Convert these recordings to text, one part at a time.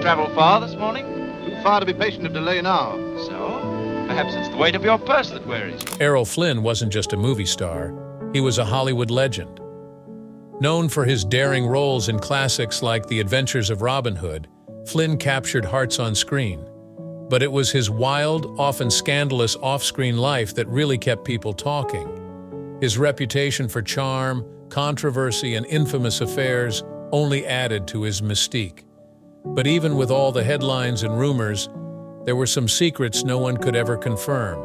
travel far this morning? Too far to be patient of delay now. So, perhaps it's the weight of your purse that worries you. Errol Flynn wasn't just a movie star, he was a Hollywood legend. Known for his daring roles in classics like The Adventures of Robin Hood, Flynn captured hearts on screen. But it was his wild, often scandalous off-screen life that really kept people talking. His reputation for charm, controversy, and infamous affairs only added to his mystique. But even with all the headlines and rumors, there were some secrets no one could ever confirm,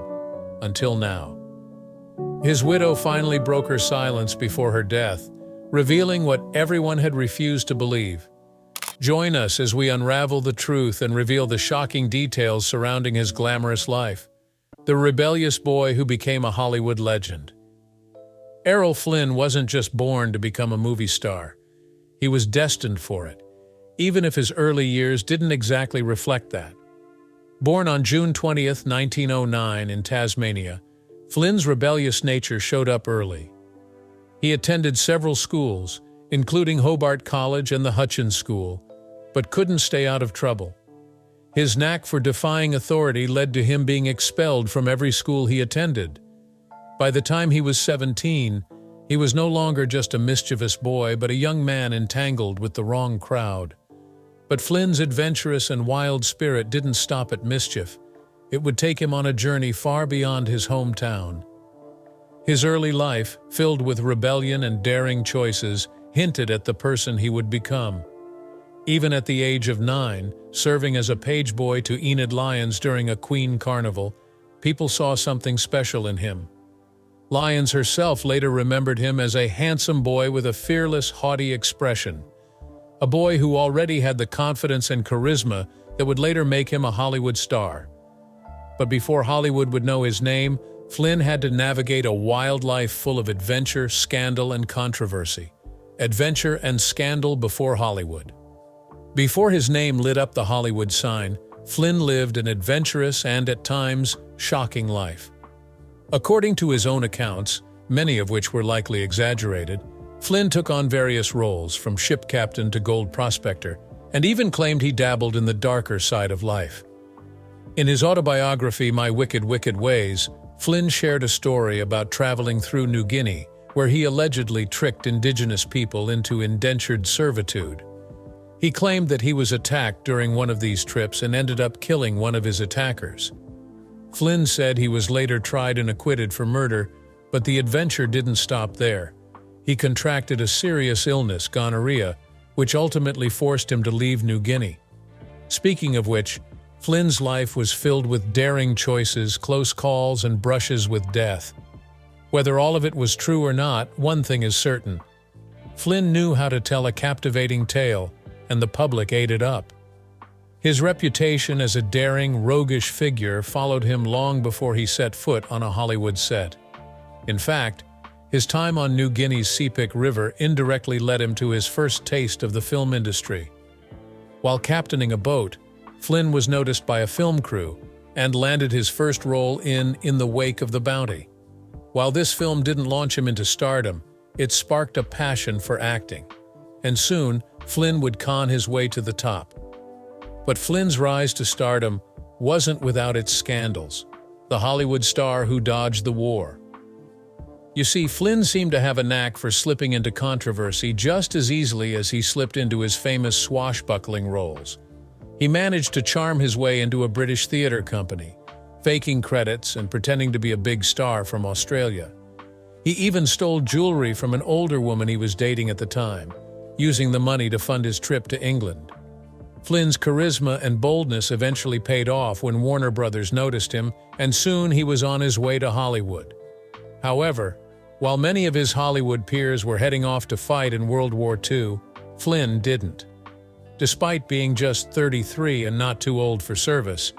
until now. His widow finally broke her silence before her death, revealing what everyone had refused to believe. Join us as we unravel the truth and reveal the shocking details surrounding his glamorous life, the rebellious boy who became a Hollywood legend. Errol Flynn wasn't just born to become a movie star. He was destined for it, even if his early years didn't exactly reflect that. Born on June 20th, 1909 in Tasmania, Flynn's rebellious nature showed up early. He attended several schools, including Hobart College and the Hutchins School, but couldn't stay out of trouble. His knack for defying authority led to him being expelled from every school he attended. By the time he was 17, he was no longer just a mischievous boy, but a young man entangled with the wrong crowd. But Flynn's adventurous and wild spirit didn't stop at mischief. It would take him on a journey far beyond his hometown. His early life, filled with rebellion and daring choices, hinted at the person he would become. Even at the age of 9, serving as a page boy to Enid Lyons during a Queen carnival, people saw something special in him. Lyons herself later remembered him as a handsome boy with a fearless, haughty expression. A boy who already had the confidence and charisma that would later make him a Hollywood star. But before Hollywood would know his name, Flynn had to navigate a wild life full of adventure, scandal, and controversy. Adventure and scandal before Hollywood. Before his name lit up the Hollywood sign, Flynn lived an adventurous and, at times, shocking life. According to his own accounts, many of which were likely exaggerated, Flynn took on various roles, from ship captain to gold prospector, and even claimed he dabbled in the darker side of life. In his autobiography, My Wicked, Wicked Ways, Flynn shared a story about traveling through New Guinea, where he allegedly tricked indigenous people into indentured servitude. He claimed that he was attacked during one of these trips and ended up killing one of his attackers. Flynn said he was later tried and acquitted for murder, but the adventure didn't stop there. He contracted a serious illness, gonorrhea, which ultimately forced him to leave New Guinea. Speaking of which, Flynn's life was filled with daring choices, close calls, and brushes with death. Whether all of it was true or not, one thing is certain. Flynn knew how to tell a captivating tale, and the public ate it up. His reputation as a daring, roguish figure followed him long before he set foot on a Hollywood set. In fact, his time on New Guinea's Sepik River indirectly led him to his first taste of the film industry. While captaining a boat, Flynn was noticed by a film crew and landed his first role in the Wake of the Bounty. While this film didn't launch him into stardom, it sparked a passion for acting. And soon, Flynn would con his way to the top. But Flynn's rise to stardom wasn't without its scandals. The Hollywood star who dodged the war. You see, Flynn seemed to have a knack for slipping into controversy just as easily as he slipped into his famous swashbuckling roles. He managed to charm his way into a British theater company, faking credits and pretending to be a big star from Australia. He even stole jewelry from an older woman he was dating at the time, using the money to fund his trip to England. Flynn's charisma and boldness eventually paid off when Warner Brothers noticed him, and soon he was on his way to Hollywood. However, while many of his Hollywood peers were heading off to fight in World War II, Flynn didn't. Despite being just 33 and not too old for service,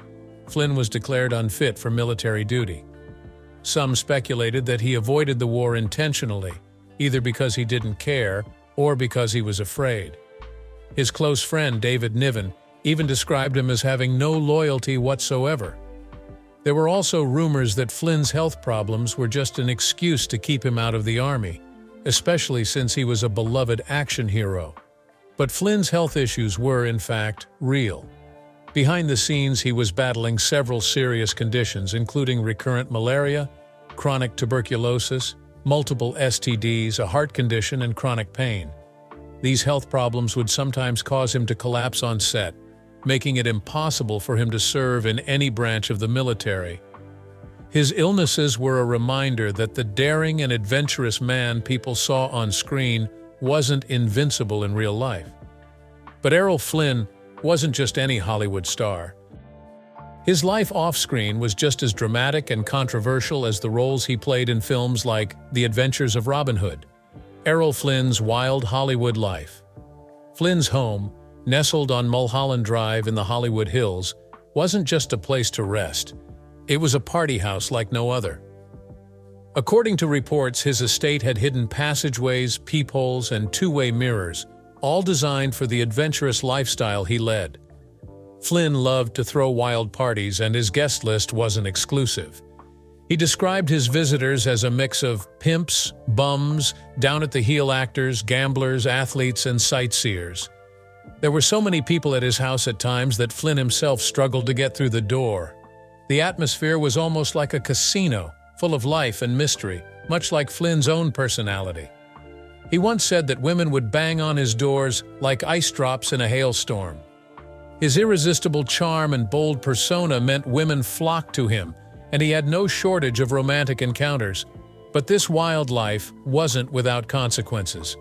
Flynn was declared unfit for military duty. Some speculated that he avoided the war intentionally, either because he didn't care or because he was afraid. His close friend, David Niven, even described him as having no loyalty whatsoever. There were also rumors that Flynn's health problems were just an excuse to keep him out of the army, especially since he was a beloved action hero. But Flynn's health issues were, in fact, real. Behind the scenes, he was battling several serious conditions, including recurrent malaria, chronic tuberculosis, multiple STDs, a heart condition, and chronic pain. These health problems would sometimes cause him to collapse on set, making it impossible for him to serve in any branch of the military. His illnesses were a reminder that the daring and adventurous man people saw on screen wasn't invincible in real life. But Errol Flynn wasn't just any Hollywood star. His life off-screen was just as dramatic and controversial as the roles he played in films like The Adventures of Robin Hood. Errol Flynn's wild Hollywood life. Flynn's home, nestled on Mulholland Drive in the Hollywood Hills, wasn't just a place to rest. It was a party house like no other. According to reports, his estate had hidden passageways, peepholes, and two-way mirrors, all designed for the adventurous lifestyle he led. Flynn loved to throw wild parties, and his guest list wasn't exclusive. He described his visitors as a mix of pimps, bums, down-at-the-heel actors, gamblers, athletes, and sightseers. There were so many people at his house at times that Flynn himself struggled to get through the door. The atmosphere was almost like a casino, full of life and mystery, much like Flynn's own personality. He once said that women would bang on his doors like ice drops in a hailstorm. His irresistible charm and bold persona meant women flocked to him, and he had no shortage of romantic encounters. But this wild life wasn't without consequences.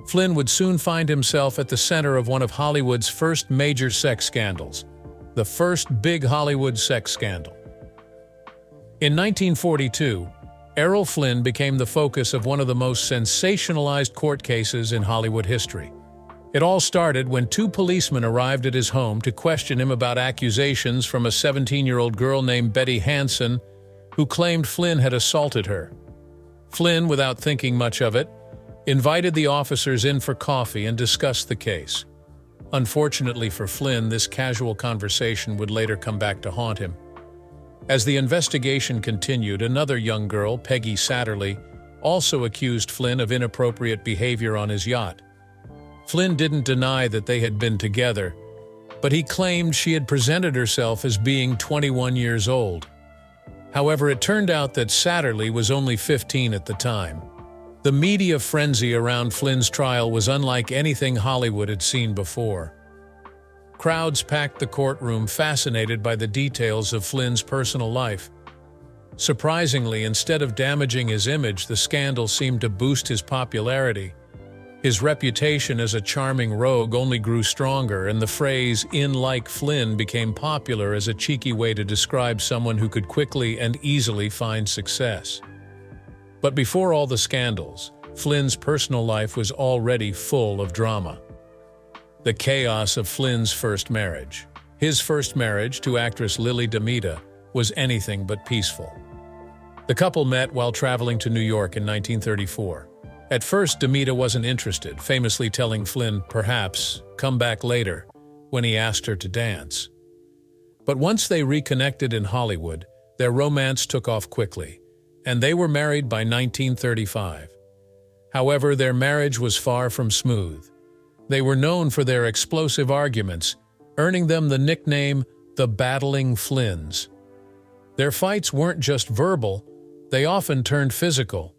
Flynn would soon find himself at the center of one of Hollywood's first major sex scandals, the first big Hollywood sex scandal. In 1942, Errol Flynn became the focus of one of the most sensationalized court cases in Hollywood history. It all started when two policemen arrived at his home to question him about accusations from a 17-year-old girl named Betty Hansen, who claimed Flynn had assaulted her. Flynn, without thinking much of it, invited the officers in for coffee and discussed the case. Unfortunately for Flynn, this casual conversation would later come back to haunt him. As the investigation continued, another young girl, Peggy Satterley, also accused Flynn of inappropriate behavior on his yacht. Flynn didn't deny that they had been together, but he claimed she had presented herself as being 21 years old. However, it turned out that Satterley was only 15 at the time. The media frenzy around Flynn's trial was unlike anything Hollywood had seen before. Crowds packed the courtroom, fascinated by the details of Flynn's personal life. Surprisingly, instead of damaging his image, the scandal seemed to boost his popularity. His reputation as a charming rogue only grew stronger, and the phrase "in like Flynn" became popular as a cheeky way to describe someone who could quickly and easily find success. But before all the scandals, Flynn's personal life was already full of drama. The chaos of Flynn's first marriage. His first marriage, to actress Lily Damita, was anything but peaceful. The couple met while traveling to New York in 1934. At first, Damita wasn't interested, famously telling Flynn, perhaps, come back later, when he asked her to dance. But once they reconnected in Hollywood, their romance took off quickly, and they were married by 1935. However, their marriage was far from smooth. They were known for their explosive arguments, earning them the nickname the Battling Flynns. Their fights weren't just verbal, they often turned physical.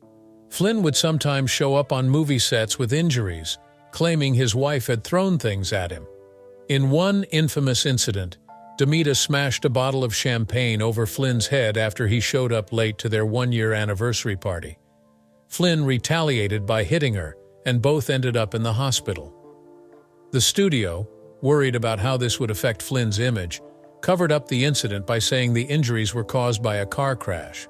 Flynn would sometimes show up on movie sets with injuries, claiming his wife had thrown things at him. In one infamous incident, Damita smashed a bottle of champagne over Flynn's head after he showed up late to their one-year anniversary party. Flynn retaliated by hitting her, and both ended up in the hospital. The studio, worried about how this would affect Flynn's image, covered up the incident by saying the injuries were caused by a car crash.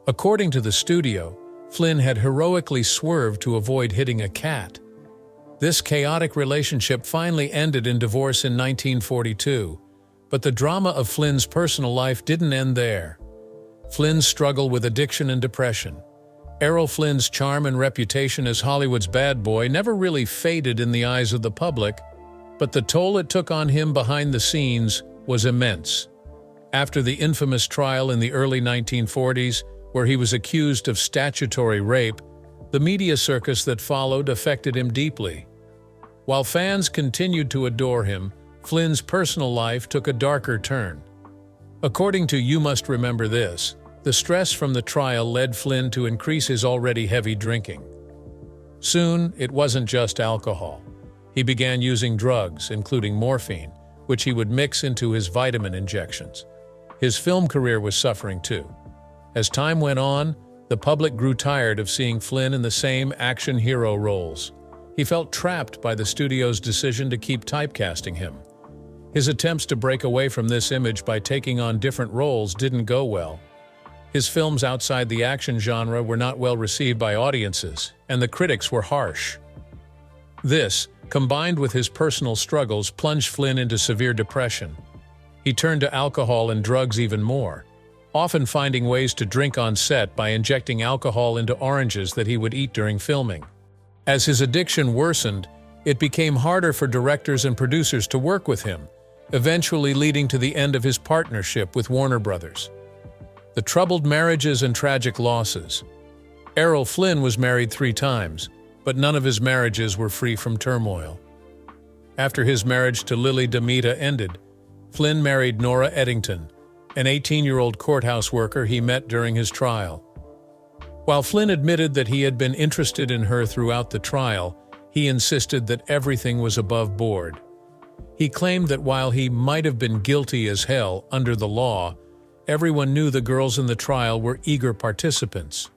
According to the studio, Flynn had heroically swerved to avoid hitting a cat. This chaotic relationship finally ended in divorce in 1942, but the drama of Flynn's personal life didn't end there. Flynn's struggle with addiction and depression. Errol Flynn's charm and reputation as Hollywood's bad boy never really faded in the eyes of the public, but the toll it took on him behind the scenes was immense. After the infamous trial in the early 1940s, where he was accused of statutory rape, the media circus that followed affected him deeply. While fans continued to adore him, Flynn's personal life took a darker turn. According to You Must Remember This, the stress from the trial led Flynn to increase his already heavy drinking. Soon, it wasn't just alcohol. He began using drugs, including morphine, which he would mix into his vitamin injections. His film career was suffering too. As time went on, the public grew tired of seeing Flynn in the same action hero roles. He felt trapped by the studio's decision to keep typecasting him. His attempts to break away from this image by taking on different roles didn't go well. His films outside the action genre were not well received by audiences, and the critics were harsh. This, combined with his personal struggles, plunged Flynn into severe depression. He turned to alcohol and drugs even more, often finding ways to drink on set by injecting alcohol into oranges that he would eat during filming. As his addiction worsened, it became harder for directors and producers to work with him, eventually leading to the end of his partnership with Warner Brothers. The troubled marriages and tragic losses. Errol Flynn was married 3 times, but none of his marriages were free from turmoil. After his marriage to Lily Demita ended, Flynn married Nora Eddington, an 18-year-old courthouse worker he met during his trial. While Flynn admitted that he had been interested in her throughout the trial, he insisted that everything was above board. He claimed that while he might have been guilty as hell under the law, everyone knew the girls in the trial were eager participants.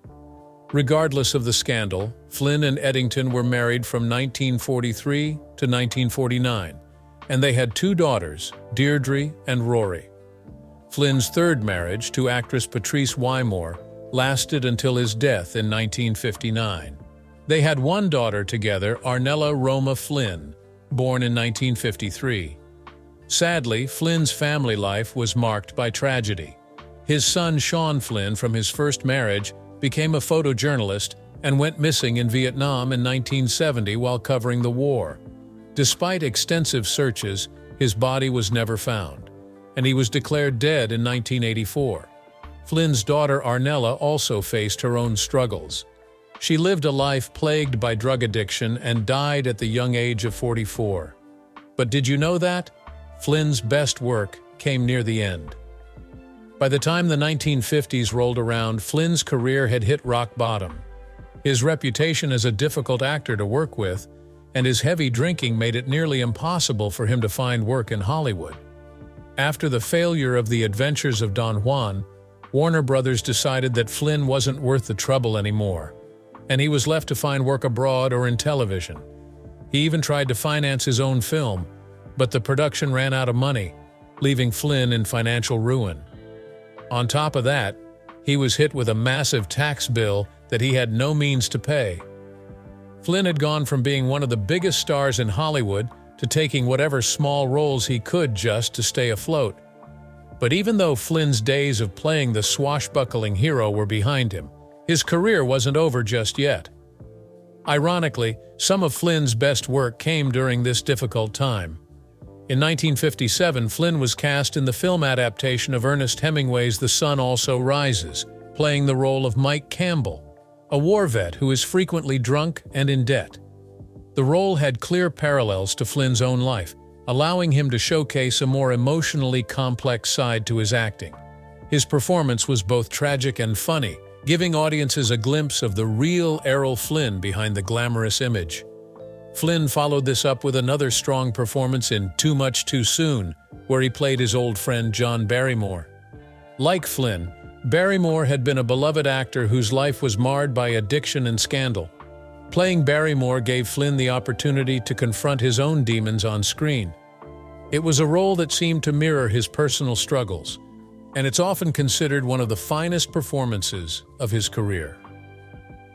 Regardless of the scandal, Flynn and Eddington were married from 1943 to 1949, and they had 2 daughters, Deirdre and Rory. Flynn's 3rd marriage, to actress Patrice Wymore, lasted until his death in 1959. They had 1 daughter together, Arnella Roma Flynn, born in 1953. Sadly, Flynn's family life was marked by tragedy. His son Sean Flynn, from his first marriage, became a photojournalist and went missing in Vietnam in 1970 while covering the war. Despite extensive searches, his body was never found, and he was declared dead in 1984. Flynn's daughter Arnella also faced her own struggles. She lived a life plagued by drug addiction and died at the young age of 44. But did you know that? Flynn's best work came near the end. By the time the 1950s rolled around, Flynn's career had hit rock bottom. His reputation as a difficult actor to work with, and his heavy drinking made it nearly impossible for him to find work in Hollywood. After the failure of The Adventures of Don Juan, Warner Brothers decided that Flynn wasn't worth the trouble anymore, and he was left to find work abroad or in television. He even tried to finance his own film, but the production ran out of money, leaving Flynn in financial ruin. On top of that, he was hit with a massive tax bill that he had no means to pay. Flynn had gone from being one of the biggest stars in Hollywood to taking whatever small roles he could just to stay afloat. But even though Flynn's days of playing the swashbuckling hero were behind him, his career wasn't over just yet. Ironically, some of Flynn's best work came during this difficult time. In 1957, Flynn was cast in the film adaptation of Ernest Hemingway's The Sun Also Rises, playing the role of Mike Campbell, a war vet who is frequently drunk and in debt. The role had clear parallels to Flynn's own life, allowing him to showcase a more emotionally complex side to his acting. His performance was both tragic and funny, giving audiences a glimpse of the real Errol Flynn behind the glamorous image. Flynn followed this up with another strong performance in Too Much Too Soon, where he played his old friend John Barrymore. Like Flynn, Barrymore had been a beloved actor whose life was marred by addiction and scandal. Playing Barrymore gave Flynn the opportunity to confront his own demons on screen. It was a role that seemed to mirror his personal struggles, and it's often considered one of the finest performances of his career.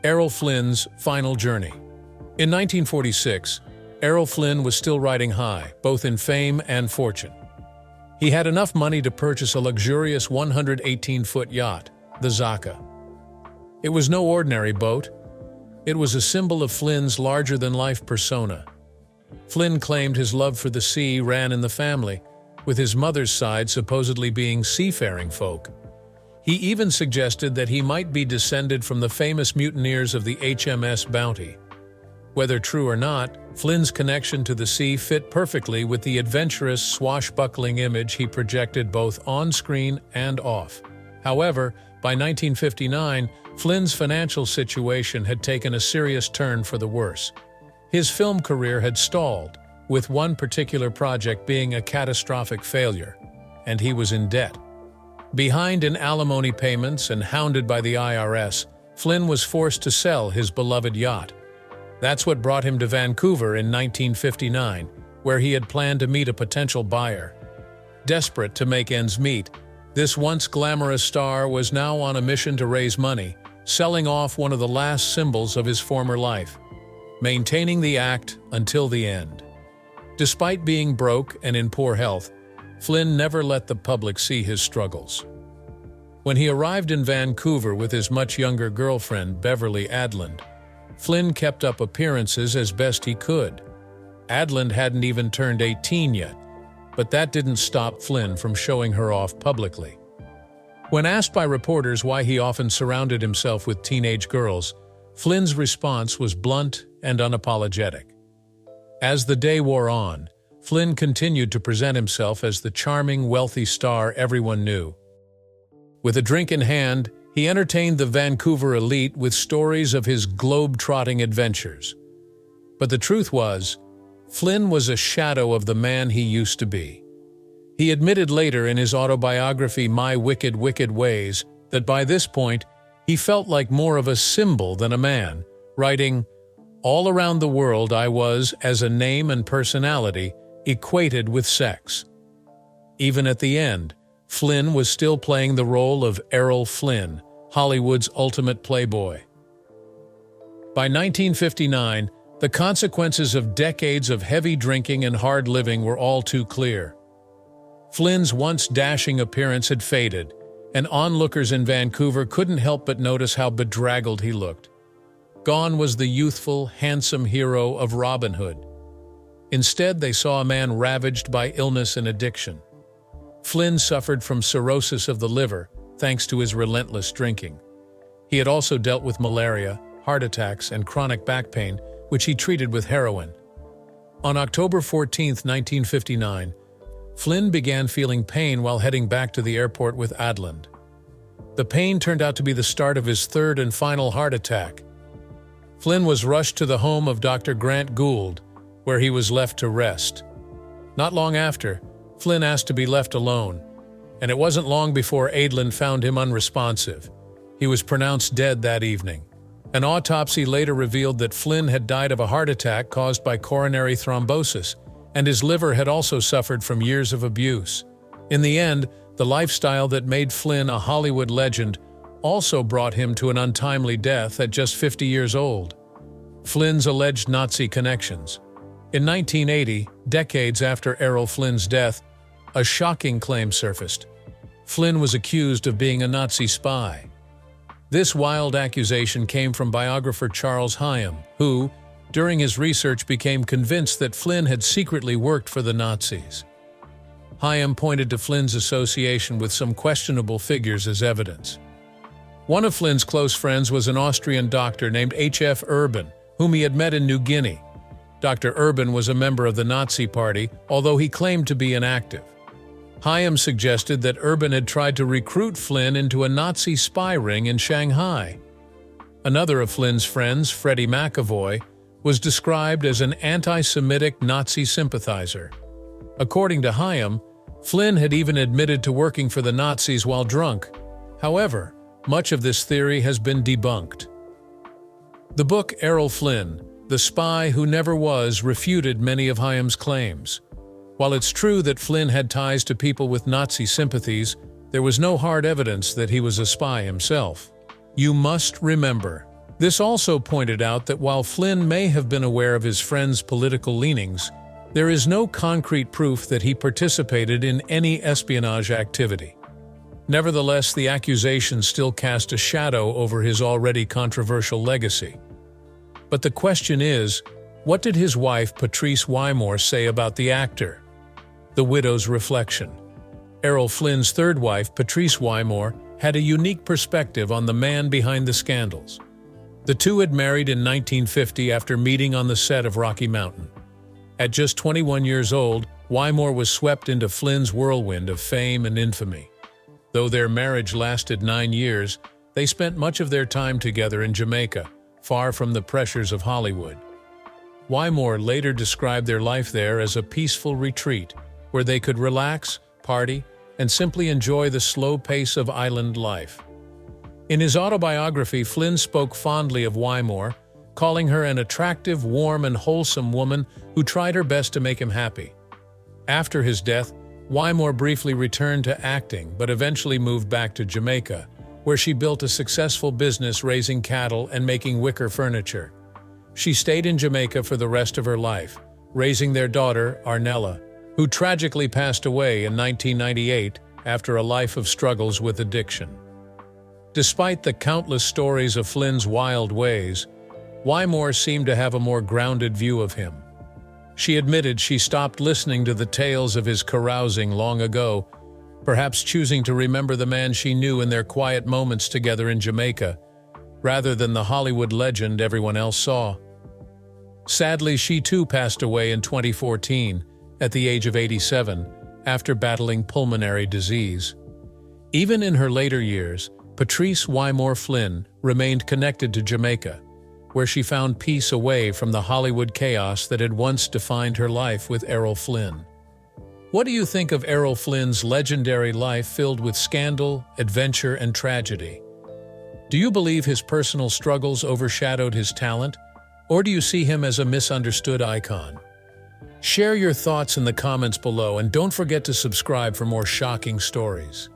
Errol Flynn's final journey. In 1946, Errol Flynn was still riding high, both in fame and fortune. He had enough money to purchase a luxurious 118-foot yacht, the Zaka. It was no ordinary boat. It was a symbol of Flynn's larger-than-life persona. Flynn claimed his love for the sea ran in the family, with his mother's side supposedly being seafaring folk. He even suggested that he might be descended from the famous mutineers of the HMS Bounty. Whether true or not, Flynn's connection to the sea fit perfectly with the adventurous, swashbuckling image he projected both on-screen and off. However, by 1959, Flynn's financial situation had taken a serious turn for the worse. His film career had stalled, with one particular project being a catastrophic failure, and he was in debt. Behind in alimony payments and hounded by the IRS, Flynn was forced to sell his beloved yacht. That's what brought him to Vancouver in 1959, where he had planned to meet a potential buyer. Desperate to make ends meet, this once glamorous star was now on a mission to raise money, selling off one of the last symbols of his former life, maintaining the act until the end. Despite being broke and in poor health, Flynn never let the public see his struggles. When he arrived in Vancouver with his much younger girlfriend, Beverly Adland, Flynn kept up appearances as best he could. Adland hadn't even turned 18 yet, but that didn't stop Flynn from showing her off publicly. When asked by reporters why he often surrounded himself with teenage girls, Flynn's response was blunt and unapologetic. As the day wore on, Flynn continued to present himself as the charming, wealthy star everyone knew. With a drink in hand, he entertained the Vancouver elite with stories of his globe-trotting adventures. But the truth was, Flynn was a shadow of the man he used to be. He admitted later in his autobiography My Wicked, Wicked Ways that by this point, he felt like more of a symbol than a man, writing, "All around the world I was, as a name and personality, equated with sex." Even at the end, Flynn was still playing the role of Errol Flynn, Hollywood's ultimate playboy. By 1959, the consequences of decades of heavy drinking and hard living were all too clear. Flynn's once dashing appearance had faded, and onlookers in Vancouver couldn't help but notice how bedraggled he looked. Gone was the youthful, handsome hero of Robin Hood. Instead, they saw a man ravaged by illness and addiction. Flynn suffered from cirrhosis of the liver, thanks to his relentless drinking. He had also dealt with malaria, heart attacks, and chronic back pain, which he treated with heroin. On October 14, 1959, Flynn began feeling pain while heading back to the airport with Adland. The pain turned out to be the start of his third and final heart attack. Flynn was rushed to the home of Dr. Grant Gould, where he was left to rest. Not long after, Flynn asked to be left alone, and it wasn't long before Adland found him unresponsive. He was pronounced dead that evening. An autopsy later revealed that Flynn had died of a heart attack caused by coronary thrombosis, and his liver had also suffered from years of abuse. In the end, the lifestyle that made Flynn a Hollywood legend also brought him to an untimely death at just 50 years old. Flynn's alleged Nazi connections. In 1980, decades after Errol Flynn's death, a shocking claim surfaced. Flynn was accused of being a Nazi spy. This wild accusation came from biographer Charles Hyam, who, during his research, became convinced that Flynn had secretly worked for the Nazis. Hyam pointed to Flynn's association with some questionable figures as evidence. One of Flynn's close friends was an Austrian doctor named H.F. Urban, whom he had met in New Guinea. Dr. Urban was a member of the Nazi Party, although he claimed to be inactive. Hyam suggested that Urban had tried to recruit Flynn into a Nazi spy ring in Shanghai. Another of Flynn's friends, Freddie McAvoy, was described as an anti-Semitic Nazi sympathizer. According to Hyam, Flynn had even admitted to working for the Nazis while drunk. However, much of this theory has been debunked. The book Errol Flynn, The Spy Who Never Was, refuted many of Hyam's claims. While it's true that Flynn had ties to people with Nazi sympathies, there was no hard evidence that he was a spy himself. You must remember. This also pointed out that while Flynn may have been aware of his friend's political leanings, there is no concrete proof that he participated in any espionage activity. Nevertheless, the accusations still cast a shadow over his already controversial legacy. But the question is, what did his wife Patrice Wymore say about the actor? The widow's reflection. Errol Flynn's third wife, Patrice Wymore, had a unique perspective on the man behind the scandals. The two had married in 1950 after meeting on the set of Rocky Mountain. At just 21 years old, Wymore was swept into Flynn's whirlwind of fame and infamy. Though their marriage lasted 9 years, they spent much of their time together in Jamaica, far from the pressures of Hollywood. Wymore later described their life there as a peaceful retreat, where they could relax, party, and simply enjoy the slow pace of island life. In his autobiography, Flynn spoke fondly of Wymore, calling her an attractive, warm, and wholesome woman who tried her best to make him happy. After his death, Wymore briefly returned to acting but eventually moved back to Jamaica, where she built a successful business raising cattle and making wicker furniture. She stayed in Jamaica for the rest of her life, raising their daughter, Arnella, who tragically passed away in 1998 after a life of struggles with addiction. Despite the countless stories of Flynn's wild ways, Wymore seemed to have a more grounded view of him. She admitted she stopped listening to the tales of his carousing long ago, perhaps choosing to remember the man she knew in their quiet moments together in Jamaica, rather than the Hollywood legend everyone else saw. Sadly, she too passed away in 2014, at the age of 87, after battling pulmonary disease. Even in her later years, Patrice Wymore Flynn remained connected to Jamaica, where she found peace away from the Hollywood chaos that had once defined her life with Errol Flynn. What do you think of Errol Flynn's legendary life filled with scandal, adventure, and tragedy? Do you believe his personal struggles overshadowed his talent, or do you see him as a misunderstood icon? Share your thoughts in the comments below and don't forget to subscribe for more shocking stories.